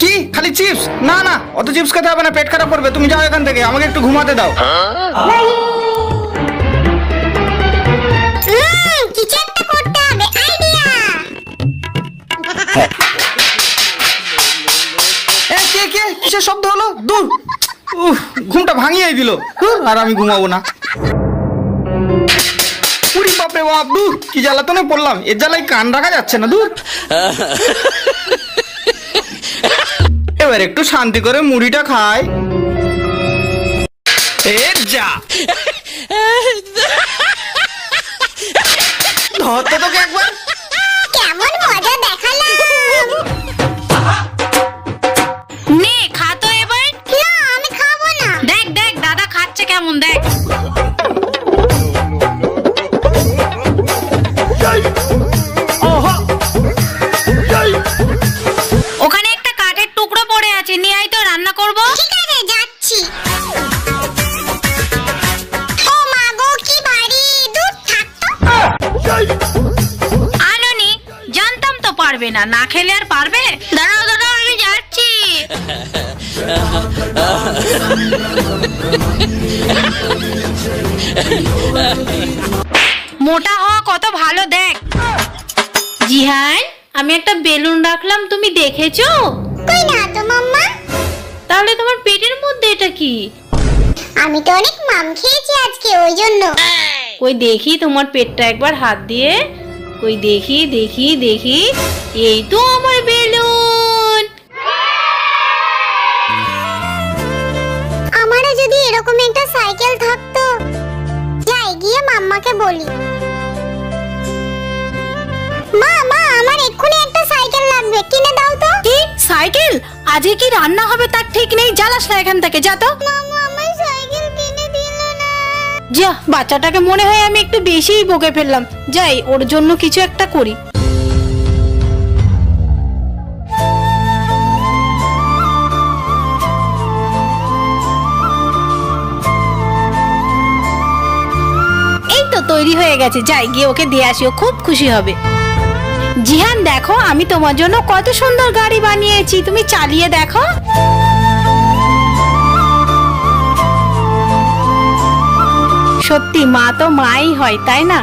কি খালি চিপস? না না, অত চিপস খেতে হবে না, পেট খারাপ করবে। তুমি যাও এখান থেকে, আমাকে একটু ঘুমাতে দাও। কিছু একটা করতে হবে, আইডিয়া। কে কে কিসের শব্দ হলো? দূর, ঘুমটা ভাঙিয়ে দিল। আর আমি ঘুমাবো না। উরি বাপরে বাপ, দূর কি জ্বালাতনে পড়লাম। এর জ্বালাই কান রাখা যাচ্ছে না। দূর, এবার একটু শান্তি করে মুড়িটা খাই। যা ধরতে তোকে একবার। কেমন মজা দেখালাম। নে খা তো এবার। না আমি খাবো না। দেখ দেখ দাদা খাচ্ছে কেমন, দেখ। ওখানে একটা কাঠের টুকরো পড়ে আছে, নিয়ে আয় তো, রান্না করবো। ঠিক আছে যাচ্ছি। ও মা গো কি ভারী, দূর থাক তো। আনোনি, জানতাম তো পারবে না, না খেলে আর পারবে। দাঁড়াও দাঁড়াও, আমি যাচ্ছি। মোটা হওয়া কত ভালো, দেখ। জিহান, আমি একটা বেলুন রাখলাম, তুমি দেখেছো? কই না তো মাম্মা। তাহলে তোমার পেটের মধ্যে এটা কি? আমি তো অনেক মাম খেয়েছি আজকে, ওই জন্য। কই দেখি তোমার পেটটা একবার হাত দিয়ে। কই দেখি দেখি দেখি, এই তো আমার বেলুন। আমারও যদি এরকম একটা সাইকেল থাকতো। যাই গিয়ে মাম্মাকে বলি। মা মা, আমার এক্ষুনি একটা সাইকেল লাগবে, কিনে দাও তো। কি সাইকেল? আজকে কি রান্না হবে তার ঠিক নেই, জ্বালাস না এখান থেকে, যা তো। মামা আমার সাইকেল কিনে দিল না। যা, বাচ্চাটাকে মনে হয় আমি একটু বেশিই বকে ফেললাম। যাই, ওর জন্য কিছু একটা করি। এই তো তৈরি হয়ে গেছে, যাই গিয়ে ওকে দিয়ে আসি, ও খুব খুশি হবে। জিহান দেখো, আমি তোমার জন্য কত সুন্দর গাড়ি বানিয়েছি, তুমি চালিয়ে দেখো। সত্যি মা তো মাই হয়, তাই না?